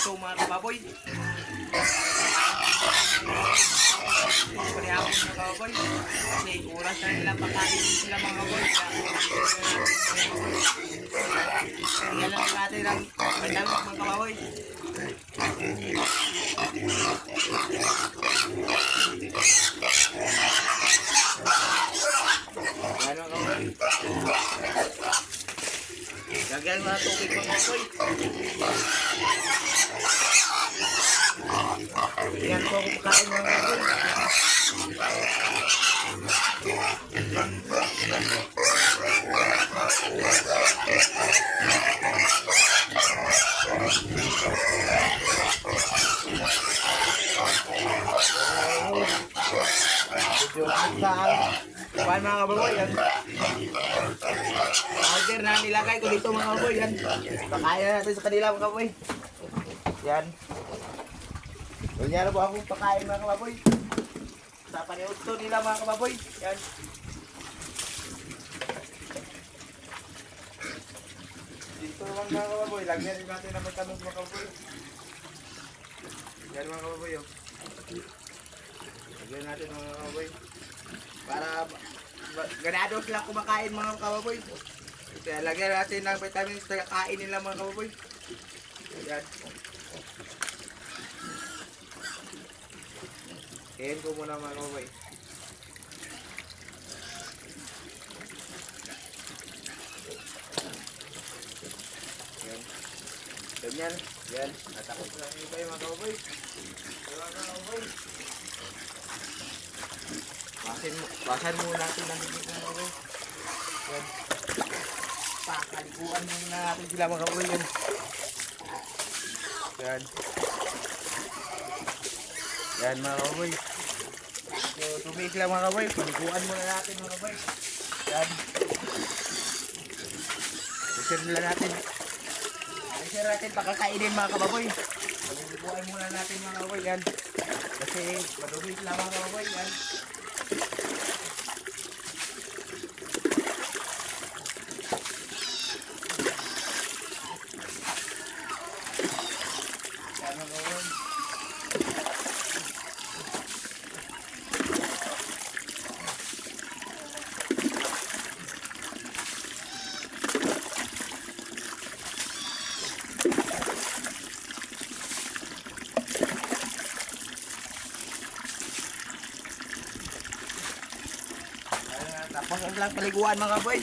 ito mga kababoy. Parehapon mga kababoy. Kasi oras na nila pakain sila mga kababoy. Kaya lang natin ang vitamins mga kababoy. Ano ka ba? Lagyan mo na tubig mga kaboy. Yan po ako pakain mga kaboy. Kuhaan mga kababoy yan. Order na nilagay ko dito mga kababoy yan. Pakain natin sa kanila mga kababoy. Yan. Ganyan na po akong pakain mga kababoy. Sa paniod to nila mga kababoy. Yan. Dito naman mga kababoy. Lagyan din natin na magtanong mga kababoy. Yan mga kababoy. Lagyan natin mga kababoy. Para ganado sila kumakain mga kababoy. Kaya lagyan natin ng vitamins na kain nila mga kababoy. Ayan. Kain ko muna mga kababoy. Ayan. Ganyan. Ayan. Natakot lang nyo kayo mga kababoy. Mga kababoy. Basan muna natin ang bibig mga kababoy. Yan. Pakalikuan muna natin sila mga kababoy. Yan. Yan. Yan mga kababoy. So, tubig lang mga kababoy. Palikuan muna natin mga kababoy. Yan. I-share nila natin. I-share natin pakakainin mga kababoy. Palikuan muna natin mga kababoy. Yan. Kasi madumi sila mga kababoy. Yan. Tapos ang lang paliguan mga boy.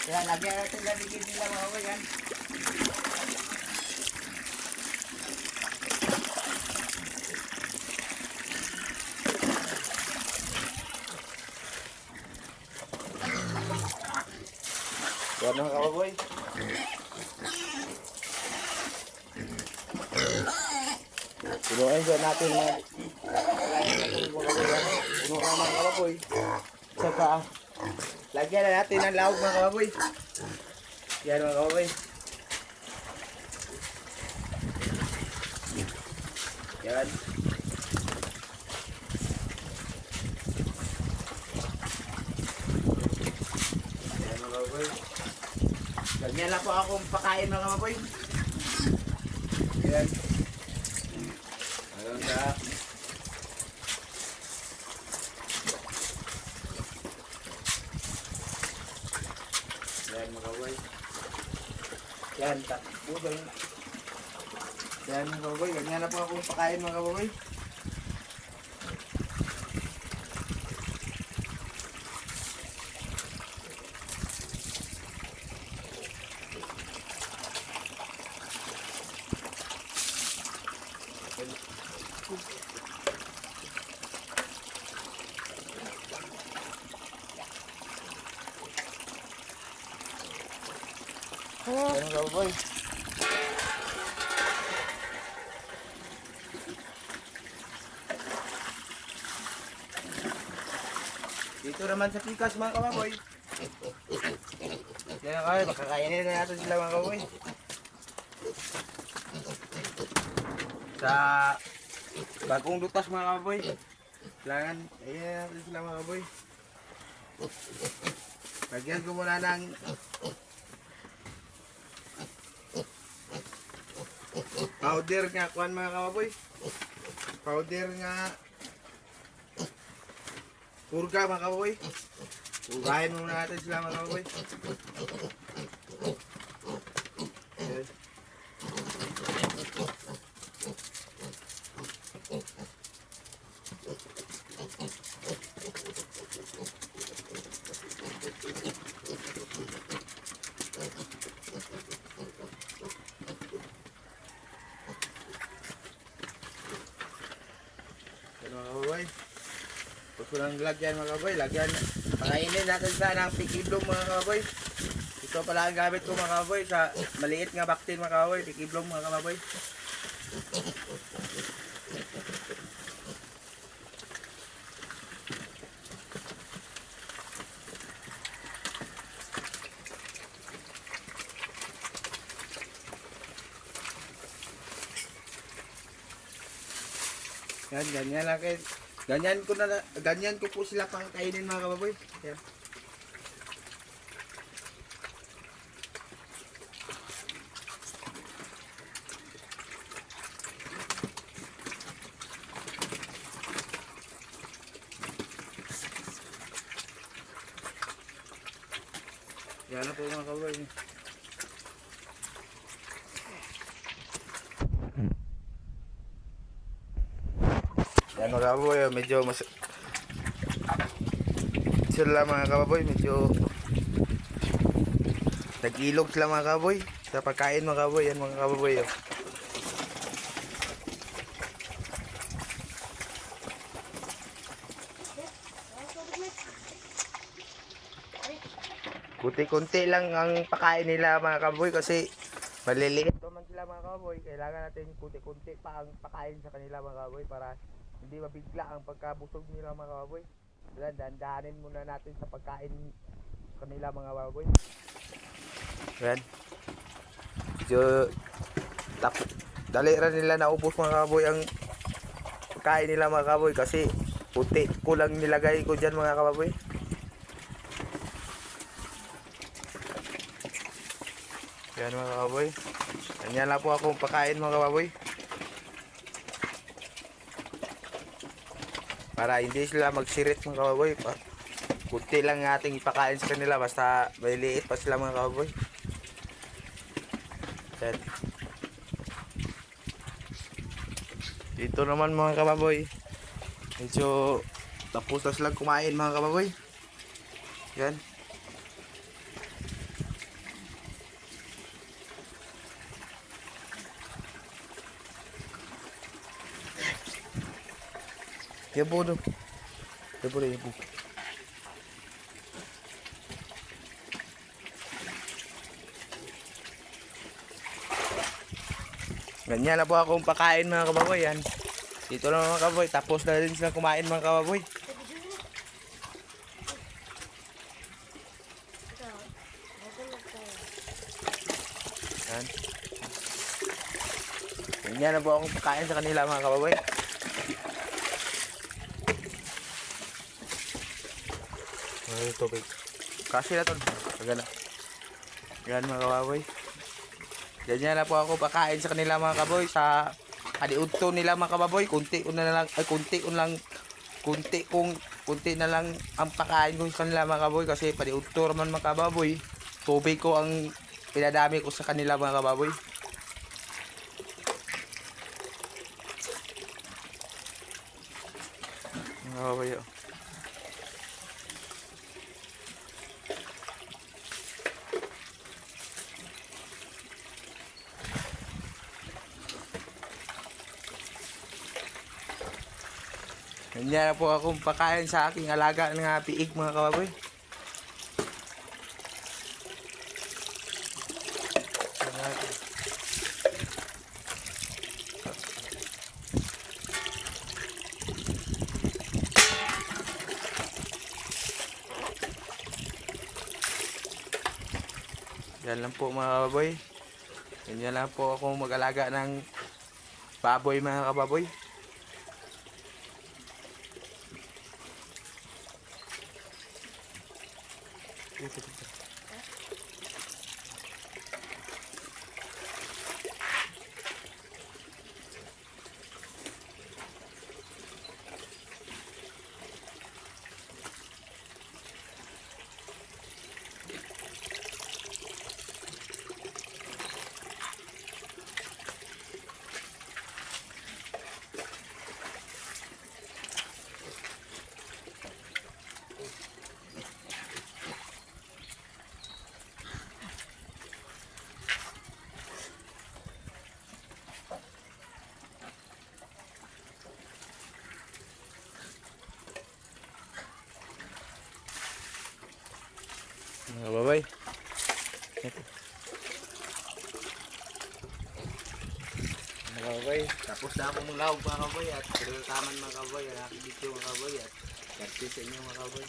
Kaya lagyan natin laligid nila mga boy yan. Yan mga kababoy. Punuin dyan natin mga puno na mga kababoy. Saka lagyan na natin ang laog mga kababoy. Yan mga kababoy. Yan. Yan mga kababoy. Ganyan lang po akong pakain mga kababoy. Yan. Hanggang sa yan mga kababoy. Yan, takbudan. Yan mga kababoy, ganyan na po akong pakain mga kababoy. Yan mga kababoy. Dito naman sa pikas mga kababoy. Yan kayo, makakainin na natin sila mga kababoy. Sa bagong lutas mga kababoy. Kailangan, ayan natin sila mga kababoy. Lagyan ko muna ng Powder nga kuan mga kababoy. Powder nga purga mga kababoy. Ugahin muna natin sila mga kababoy. Ayan. Mga kababoy, huwag ko lang lagyan mga kababoy, lagyan, pakainin natin sa ng pikiblong mga kababoy. Ito pala ang gamit ko mga kababoy sa maliit nga baktin mga kababoy, pikiblong mga kababoy. Yan, ganyan lang kayo. Ganyan ko po sila pangkainin mga kababoy. Yan. Yan na po mga kababoy. Yan mga kababoy, medyo mas sila mga kababoy, medyo nag-ilog sila mga kababoy sa pagkain mga kababoy. Yan mga kababoy. Kunti-kunti lang ang pakain nila mga kababoy kasi maliliit naman sila mga kababoy. Kailangan natin kunti-kunti pa ang pakain sa kanila mga kababoy para hindi mabigla ang pagkabusog nila mga kababoy. Dandahanin muna natin sa pagkain kanila mga kababoy. Yan. So, dali rin nila naubos mga kababoy ang pagkain nila mga kababoy kasi kunti kulang nilagay ko dyan mga kababoy. Yan mga kababoy. Ganyan lang po akong pakain mga kababoy. Para hindi sila magsirit mga kababoy. Kunti lang ating ipakain sa kanila basta maliliit pa sila mga kababoy. Yan. Dito naman mga kababoy, medyo tapos na silang kumain mga kababoy. Yan. Yabo do. Yabo do, yabo. Ganyan na po akong pakain mga kababoy. Yan. Dito lang mga kababoy. Tapos na rin sila kumain mga kababoy. Yan. Ganyan na po akong pakain sa kanila mga kababoy. Ay, tubig. Kasi na to. Magana. Yan mga kababoy. Ganyan na po ako pakain sa kanila mga kababoy. Sa adiudto nila mga kababoy. Kunti na lang ang pakain ko sa kanila mga kababoy. Kasi padiudto naman mga kababoy. Tubig ko ang pinadami ko sa kanila mga kababoy. Mga kababoy. Ganyan na po akong pakain sa aking alaga ng piig mga kababoy. Yan lang po mga kababoy. Ganyan lang po ako mag-alaga ng baboy mga kababoy. Mga baboy. Mga kaboy, tapos na akong manglawag mga kaboy at pinagtaman mga kaboy, ang aking video mga kaboy at kasi sa inyo mga kaboy.